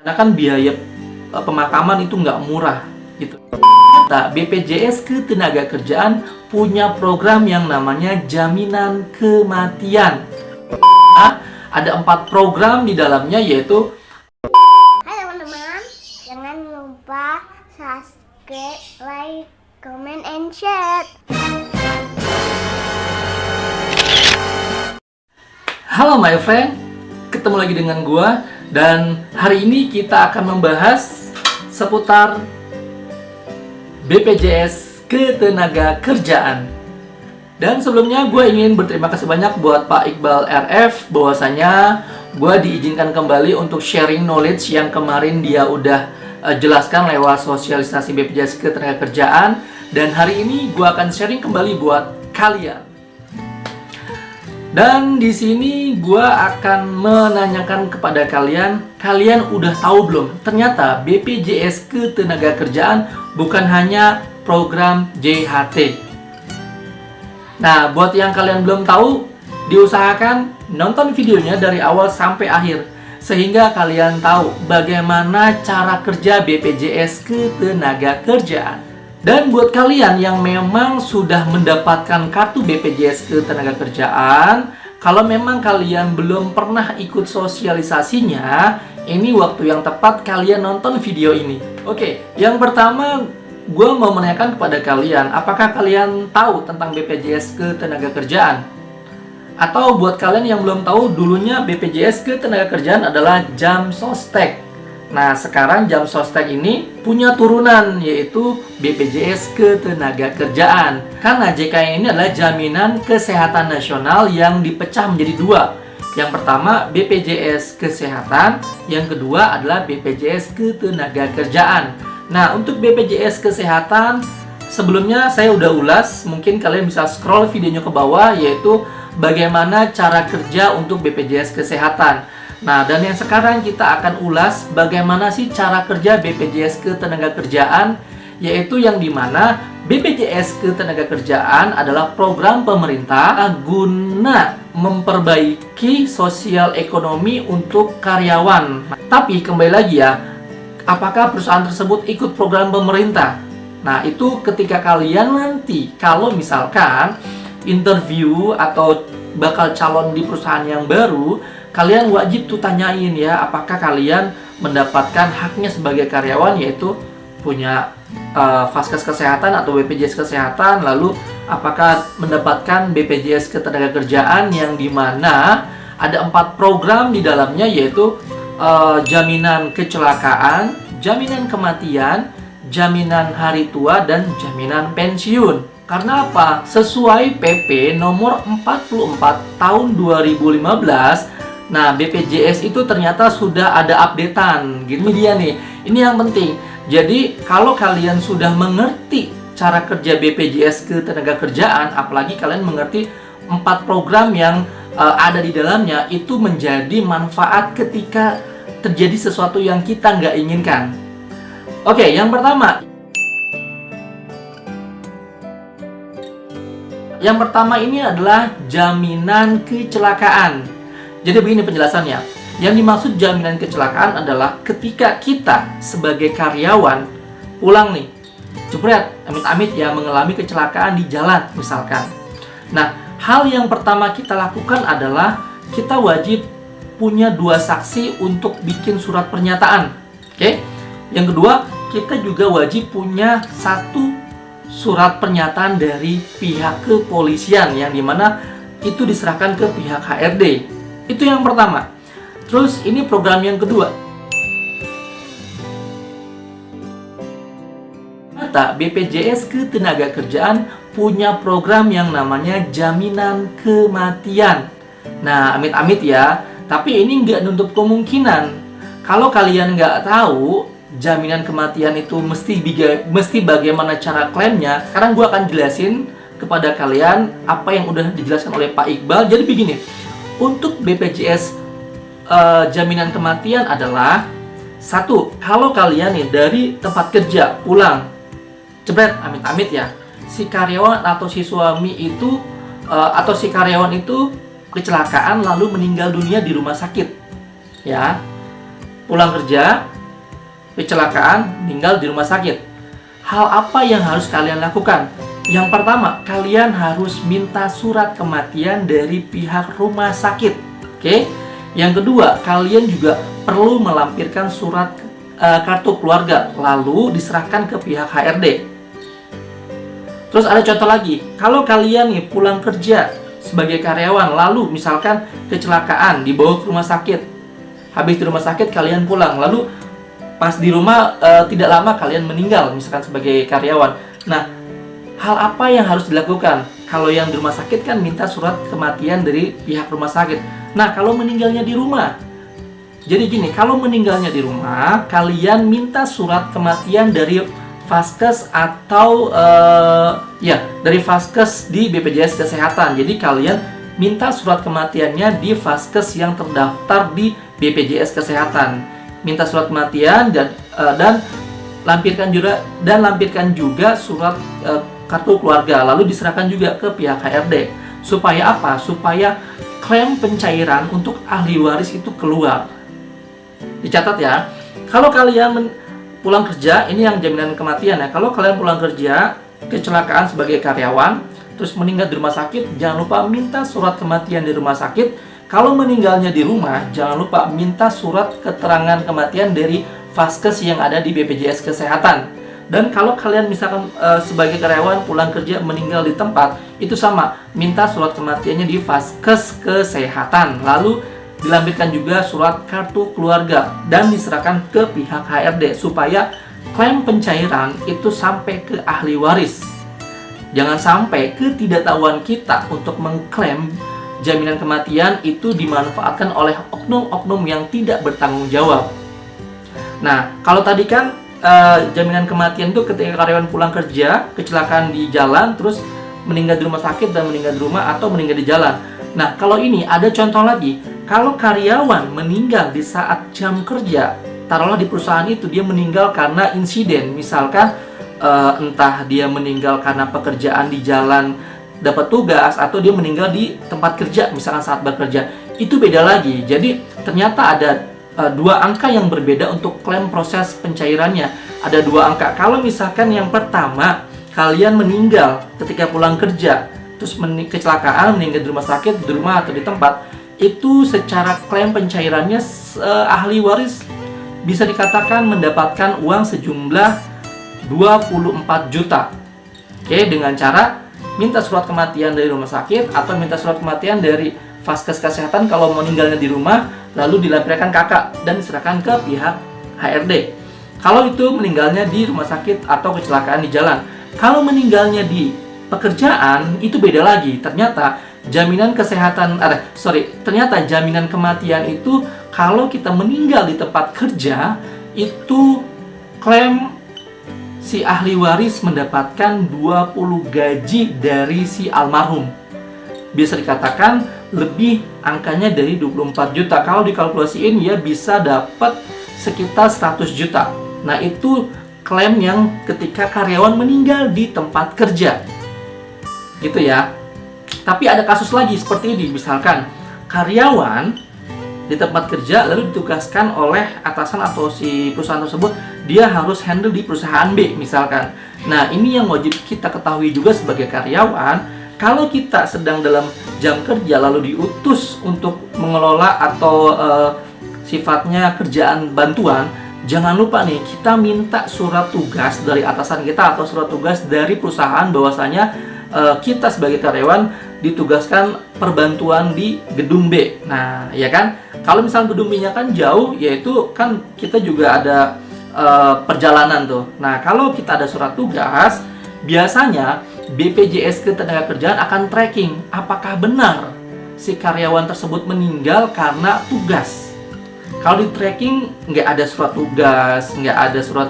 Karena kan biaya pemakaman itu nggak murah gitu. BPJS Ketenagakerjaan punya program yang namanya jaminan kematian. Ada 4 program di dalamnya, yaitu Hai teman-teman, jangan lupa subscribe, like, comment, and share. Halo my friend, ketemu lagi dengan gua, dan hari ini kita akan membahas seputar BPJS Ketenagakerjaan. Dan sebelumnya gue ingin berterima kasih banyak buat Pak Iqbal RF, bahwasanya gue diizinkan kembali untuk sharing knowledge yang kemarin dia udah jelaskan lewat sosialisasi BPJS Ketenagakerjaan. Dan hari ini gue akan sharing kembali buat kalian. Dan di sini gue akan menanyakan kepada kalian, kalian udah tahu belum? Ternyata BPJS Ketenagakerjaan bukan hanya program JHT. Nah, buat yang kalian belum tahu, diusahakan nonton videonya dari awal sampai akhir, sehingga kalian tahu bagaimana cara kerja BPJS Ketenagakerjaan. Dan buat kalian yang memang sudah mendapatkan kartu BPJS Ketenagakerjaan, kalau memang kalian belum pernah ikut sosialisasinya, ini waktu yang tepat kalian nonton video ini. Oke, yang pertama gue mau menanyakan kepada kalian, apakah kalian tahu tentang BPJS Ketenagakerjaan? Atau buat kalian yang belum tahu, dulunya BPJS Ketenagakerjaan adalah Jamsostek. Nah, sekarang Jamsostek ini punya turunan, yaitu BPJS Ketenagakerjaan. Karena JKN ini adalah Jaminan Kesehatan Nasional yang dipecah menjadi 2. Yang pertama BPJS Kesehatan, yang kedua adalah BPJS Ketenagakerjaan. Nah, untuk BPJS Kesehatan, sebelumnya saya udah ulas, mungkin kalian bisa scroll videonya ke bawah, yaitu bagaimana cara kerja untuk BPJS Kesehatan. Nah, dan yang sekarang kita akan ulas bagaimana sih cara kerja BPJS Ketenagakerjaan, yaitu yang dimana BPJS Ketenagakerjaan adalah program pemerintah guna memperbaiki sosial ekonomi untuk karyawan. Tapi kembali lagi ya, apakah perusahaan tersebut ikut program pemerintah? Nah, itu ketika kalian nanti, kalau misalkan interview atau bakal calon di perusahaan yang baru, kalian wajib tuh tanyain ya, apakah kalian mendapatkan haknya sebagai karyawan, yaitu punya Vaskes Kesehatan atau BPJS Kesehatan, lalu apakah mendapatkan BPJS Ketenagakerjaan yang dimana ada 4 program di dalamnya, yaitu jaminan kecelakaan, jaminan kematian, jaminan hari tua, dan jaminan pensiun. Karena apa? Sesuai PP nomor 44 tahun 2015, nah, BPJS itu ternyata sudah ada updatean. Gini dia nih. Ini yang penting. Jadi, kalau kalian sudah mengerti cara kerja BPJS Ketenagakerjaan, apalagi kalian mengerti 4 program yang ada di dalamnya, itu menjadi manfaat ketika terjadi sesuatu yang kita nggak inginkan. Oke, yang pertama. Yang pertama ini adalah jaminan kecelakaan. Jadi begini penjelasannya. Yang dimaksud jaminan kecelakaan adalah ketika kita sebagai karyawan pulang nih, jebret, amit-amit ya, mengalami kecelakaan di jalan misalkan. Nah, hal yang pertama kita lakukan adalah kita wajib punya 2 saksi untuk bikin surat pernyataan. Oke? Yang kedua, kita juga wajib punya 1 surat pernyataan dari pihak kepolisian, yang dimana itu diserahkan ke pihak HRD. Itu yang pertama. Terus ini program yang kedua. BPJS Ketenagakerjaan punya program yang namanya jaminan kematian. Nah, amit-amit ya, tapi ini nggak nutup kemungkinan. Kalau kalian nggak tahu jaminan kematian itu mesti bagaimana cara klaimnya, sekarang gue akan jelasin kepada kalian apa yang udah dijelaskan oleh Pak Iqbal. Jadi begini, untuk BPJS jaminan kematian adalah 1, kalau kalian nih dari tempat kerja pulang, jebret, amit-amit ya, si karyawan atau si suami itu atau si karyawan itu kecelakaan lalu meninggal dunia di rumah sakit, ya, pulang kerja kecelakaan, meninggal di rumah sakit. Hal apa yang harus kalian lakukan? Yang pertama, kalian harus minta surat kematian dari pihak rumah sakit. Oke? Yang kedua, kalian juga perlu melampirkan surat kartu keluarga, lalu diserahkan ke pihak HRD. Terus ada contoh lagi, kalau kalian nih pulang kerja sebagai karyawan, lalu misalkan kecelakaan dibawa ke rumah sakit, habis di rumah sakit kalian pulang, lalu pas di rumah tidak lama kalian meninggal, misalkan sebagai karyawan. Nah, hal apa yang harus dilakukan? Kalau yang di rumah sakit kan minta surat kematian dari pihak rumah sakit. Nah, kalau meninggalnya di rumah, jadi gini, kalau meninggalnya di rumah, kalian minta surat kematian dari Vaskes atau dari Vaskes di BPJS Kesehatan. Jadi kalian minta surat kematiannya di Vaskes yang terdaftar di BPJS Kesehatan. Minta surat kematian dan lampirkan juga surat kartu keluarga, lalu diserahkan juga ke pihak HRD. Supaya apa? Supaya klaim pencairan untuk ahli waris itu keluar. Dicatat ya, kalau kalian pulang kerja, ini yang jaminan kematian ya. Kalau kalian pulang kerja, kecelakaan sebagai karyawan, terus meninggal di rumah sakit, jangan lupa minta surat kematian di rumah sakit. Kalau meninggalnya di rumah, jangan lupa minta surat keterangan kematian dari Vaskes yang ada di BPJS Kesehatan. Dan kalau kalian misalkan sebagai karyawan pulang kerja meninggal di tempat, itu sama, minta surat kematiannya di Vaskes Kesehatan. Lalu dilampirkan juga surat kartu keluarga dan diserahkan ke pihak HRD supaya klaim pencairan itu sampai ke ahli waris. Jangan sampai ketidaktahuan kita untuk mengklaim jaminan kematian itu dimanfaatkan oleh oknum-oknum yang tidak bertanggung jawab. Nah, kalau tadi kan jaminan kematian itu ketika karyawan pulang kerja, kecelakaan di jalan, terus meninggal di rumah sakit dan meninggal di rumah atau meninggal di jalan. Nah, kalau ini ada contoh lagi. Kalau karyawan meninggal di saat jam kerja, taruhlah di perusahaan itu dia meninggal karena insiden, misalkan entah dia meninggal karena pekerjaan di jalan dapat tugas, atau dia meninggal di tempat kerja misalkan saat bekerja, itu beda lagi. Jadi ternyata ada dua angka yang berbeda untuk klaim proses pencairannya. Ada dua angka. Kalau misalkan yang pertama, kalian meninggal ketika pulang kerja, terus kecelakaan, meninggal di rumah sakit, di rumah atau di tempat, itu secara klaim pencairannya ahli waris bisa dikatakan mendapatkan uang sejumlah 24 juta. Oke, dengan cara minta surat kematian dari rumah sakit atau minta surat kematian dari Vaskes Kesehatan kalau meninggalnya di rumah, lalu dilampirkan kakak dan diserahkan ke pihak HRD. Kalau itu meninggalnya di rumah sakit atau kecelakaan di jalan. Kalau meninggalnya di pekerjaan, itu beda lagi. Ternyata jaminan jaminan kematian itu kalau kita meninggal di tempat kerja, itu klaim si ahli waris mendapatkan 20 gaji dari si almarhum. Bisa dikatakan lebih angkanya dari 24 juta. Kalau dikalkulasiin ya bisa dapat sekitar 100 juta. Nah, itu klaim yang ketika karyawan meninggal di tempat kerja. Gitu ya. Tapi ada kasus lagi seperti ini, misalkan karyawan di tempat kerja lalu ditugaskan oleh atasan atau si perusahaan tersebut, dia harus handle di perusahaan B misalkan. Nah, ini yang wajib kita ketahui juga sebagai karyawan. Kalau kita sedang dalam jam kerja lalu diutus untuk mengelola atau sifatnya kerjaan bantuan, jangan lupa nih, kita minta surat tugas dari atasan kita atau surat tugas dari perusahaan bahwasanya kita sebagai karyawan ditugaskan perbantuan di gedung B. Nah, ya kan? Kalau misalnya gedung B-nya kan jauh, yaitu kan kita juga ada perjalanan tuh. Nah, kalau kita ada surat tugas, biasanya BPJS Ketenagakerjaan akan tracking apakah benar si karyawan tersebut meninggal karena tugas. Kalau di tracking nggak ada surat tugas, nggak ada surat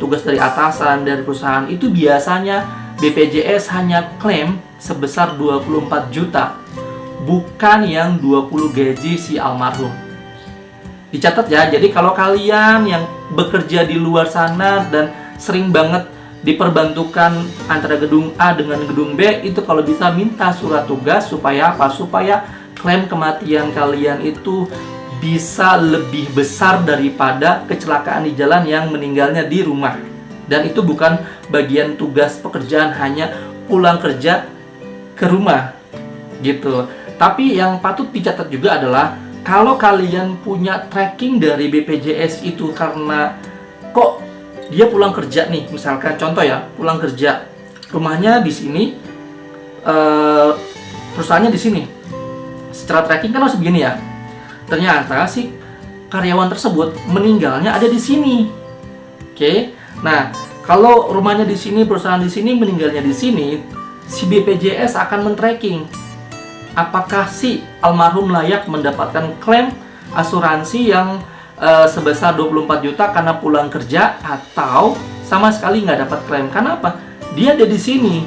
tugas dari atasan, dari perusahaan, itu biasanya BPJS hanya klaim sebesar 24 juta, bukan yang 20 gaji si almarhum. Dicatat ya, jadi kalau kalian yang bekerja di luar sana dan sering banget diperbantukan antara gedung A dengan gedung B, itu kalau bisa minta surat tugas supaya apa? Supaya klaim kematian kalian itu bisa lebih besar daripada kecelakaan di jalan yang meninggalnya di rumah. Dan itu bukan bagian tugas pekerjaan hanya pulang kerja ke rumah gitu. Tapi yang patut dicatat juga adalah kalau kalian punya tracking dari BPJS itu, karena kok dia pulang kerja nih, misalkan contoh ya, pulang kerja, rumahnya di sini, perusahaannya di sini. Secara tracking kan harus begini ya. Ternyata si karyawan tersebut meninggalnya ada di sini. Oke. Nah, kalau rumahnya di sini, perusahaan di sini, meninggalnya di sini, si BPJS akan men-tracking apakah si almarhum layak mendapatkan klaim asuransi yang sebesar 24 juta karena pulang kerja, atau sama sekali nggak dapat klaim. Karena apa? Dia ada di sini.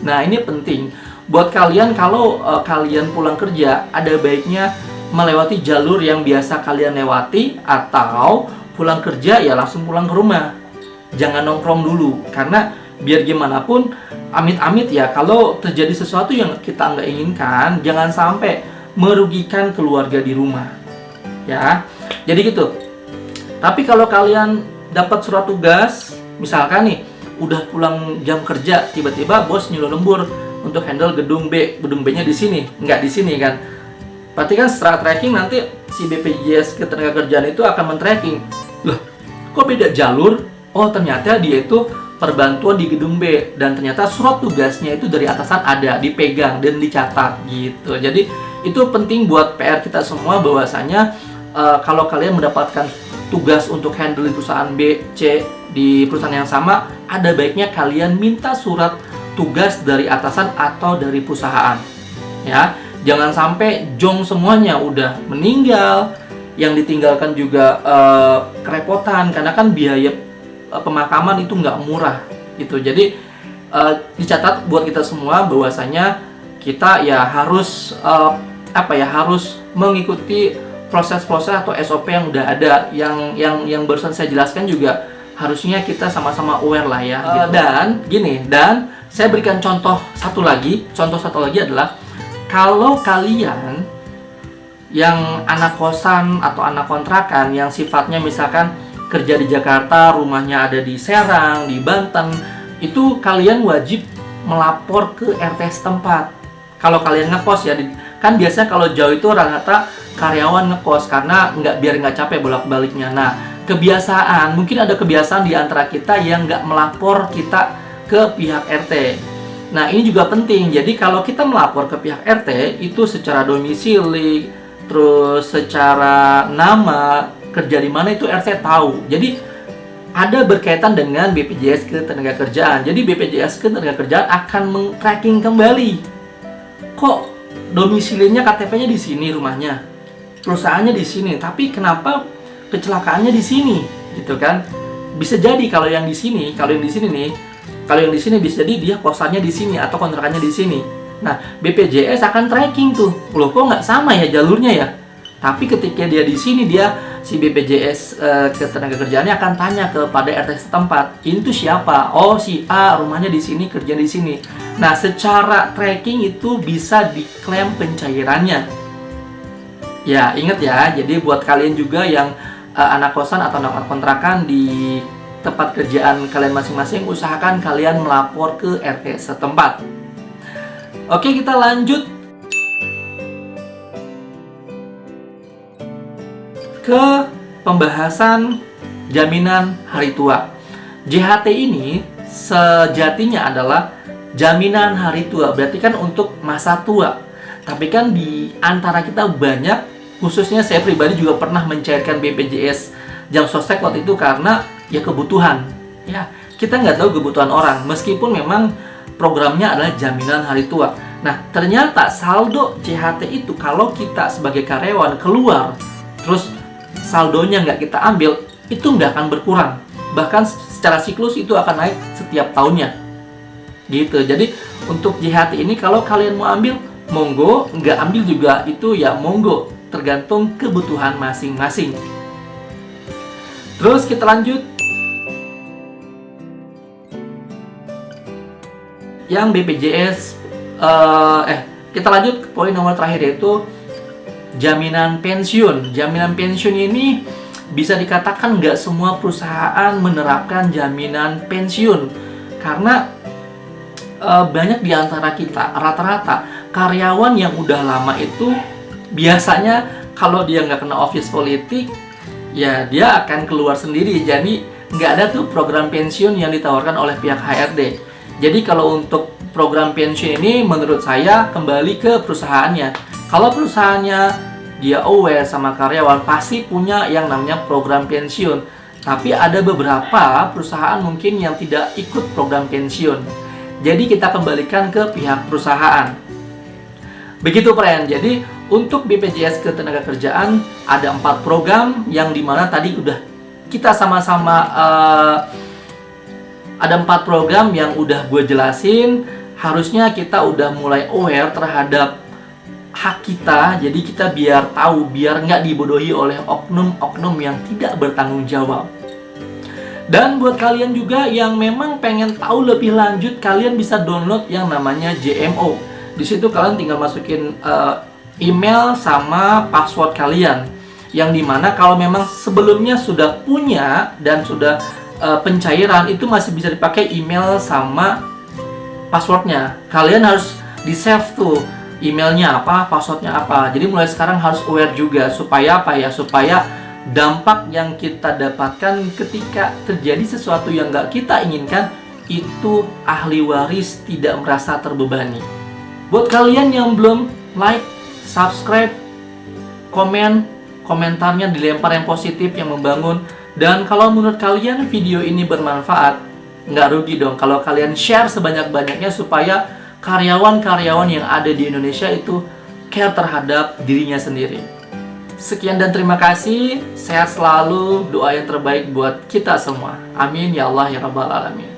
Nah, ini penting buat kalian. Kalau kalian pulang kerja, ada baiknya melewati jalur yang biasa kalian lewati, atau pulang kerja ya langsung pulang ke rumah. Jangan nongkrong dulu, karena biar gimana pun, amit-amit ya, kalau terjadi sesuatu yang kita nggak inginkan, jangan sampai merugikan keluarga di rumah. Ya, jadi gitu. Tapi kalau kalian dapat surat tugas, misalkan nih, udah pulang jam kerja, tiba-tiba bos nyuruh lembur untuk handle gedung B, gedung B-nya di sini, nggak di sini kan? Berarti kan setelah tracking nanti si BPJS Ketenagakerjaan itu akan men-tracking. Loh, kok beda jalur? Oh, ternyata dia itu perbantuan di gedung B, dan ternyata surat tugasnya itu dari atasan ada, dipegang dan dicatat gitu. Jadi itu penting buat PR kita semua, bahwasanya kalau kalian mendapatkan tugas untuk handle di perusahaan B, C, di perusahaan yang sama, ada baiknya kalian minta surat tugas dari atasan atau dari perusahaan. Ya, jangan sampai jong semuanya, udah meninggal, yang ditinggalkan juga kerepotan, karena kan biaya pemakaman itu nggak murah gitu. Jadi dicatat buat kita semua bahwasanya kita ya harus harus mengikuti proses-proses atau SOP yang udah ada, yang barusan saya jelaskan juga harusnya kita sama-sama aware lah ya. Gitu. Dan saya berikan contoh satu lagi adalah kalau kalian yang anak kosan atau anak kontrakan yang sifatnya misalkan kerja di Jakarta, rumahnya ada di Serang, di Banten, itu kalian wajib melapor ke RT setempat. Kalau kalian ngekos ya, kan biasanya kalau jauh itu rata-rata karyawan ngekos karena biar nggak capek bolak-baliknya. Nah, mungkin ada kebiasaan di antara kita yang nggak melapor kita ke pihak RT. Nah, ini juga penting. Jadi kalau kita melapor ke pihak RT itu secara domisili, terus secara nama, kerja di mana itu RT tahu. Jadi ada berkaitan dengan BPJS Ketenagakerjaan. Jadi BPJS Ketenagakerjaan akan men-tracking kembali. Kok domisilinya, KTP-nya di sini rumahnya, perusahaannya di sini, tapi kenapa kecelakaannya di sini, gitu kan? Bisa jadi kalau yang di sini bisa jadi dia kosannya di sini atau kontrakannya di sini. Nah, BPJS akan tracking tuh. Loh, kok nggak sama ya jalurnya ya? Tapi ketika dia di sini, si BPJS Ketenagakerjaannya akan tanya kepada RT setempat, ini tuh siapa? Oh, si A, rumahnya di sini, kerja di sini. Nah, secara tracking itu bisa diklaim pencairannya. Ya, ingat ya. Jadi buat kalian juga yang anak kosan atau anak kontrakan di tempat kerjaan kalian masing-masing, usahakan kalian melapor ke RT setempat. Oke, kita lanjut ke pembahasan jaminan hari tua. JHT ini sejatinya adalah jaminan hari tua, berarti kan untuk masa tua. Tapi kan di antara kita banyak, khususnya saya pribadi juga pernah mencairkan BPJS Jam Sostek waktu itu karena ya kebutuhan. Ya, kita nggak tahu kebutuhan orang, meskipun memang programnya adalah jaminan hari tua. Nah, ternyata saldo JHT itu kalau kita sebagai karyawan keluar, terus saldonya nggak kita ambil, itu nggak akan berkurang. Bahkan secara siklus itu akan naik setiap tahunnya. Gitu. Jadi untuk JHT ini kalau kalian mau ambil, monggo. Nggak ambil juga itu ya monggo. Tergantung kebutuhan masing-masing. Terus kita lanjut. Yang BPJS, kita lanjut ke poin nomor terakhir, yaitu jaminan pensiun. Jaminan pensiun ini bisa dikatakan nggak semua perusahaan menerapkan jaminan pensiun. Karena banyak di antara kita, rata-rata karyawan yang udah lama itu biasanya kalau dia nggak kena office politik, ya dia akan keluar sendiri. Jadi nggak ada tuh program pensiun yang ditawarkan oleh pihak HRD. Jadi kalau untuk program pensiun ini menurut saya kembali ke perusahaannya. Kalau perusahaannya dia aware sama karyawan, pasti punya yang namanya program pensiun. Tapi ada beberapa perusahaan mungkin yang tidak ikut program pensiun. Jadi kita kembalikan ke pihak perusahaan. Begitu friend. Jadi untuk BPJS Ketenagakerjaan ada 4 program yang dimana tadi udah kita sama-sama ada 4 program yang udah gue jelasin. Harusnya kita udah mulai aware terhadap hak kita. Jadi kita biar tahu, biar nggak dibodohi oleh oknum-oknum yang tidak bertanggung jawab. Dan buat kalian juga yang memang pengen tahu lebih lanjut, kalian bisa download yang namanya JMO. Di situ kalian tinggal masukin email sama password kalian. Yang dimana kalau memang sebelumnya sudah punya dan sudah pencairan, itu masih bisa dipakai email sama passwordnya. Kalian harus di-save tuh emailnya apa, passwordnya apa. Jadi mulai sekarang harus aware juga. Supaya apa ya? Supaya dampak yang kita dapatkan ketika terjadi sesuatu yang nggak kita inginkan, itu ahli waris tidak merasa terbebani. Buat kalian yang belum like, subscribe, komentarnya dilempar yang positif, yang membangun. Dan kalau menurut kalian video ini bermanfaat, nggak rugi dong kalau kalian share sebanyak-banyaknya supaya karyawan-karyawan yang ada di Indonesia itu care terhadap dirinya sendiri. Sekian dan terima kasih. Sehat selalu. Doa yang terbaik buat kita semua. Amin ya Allah ya Rabbal Alamin.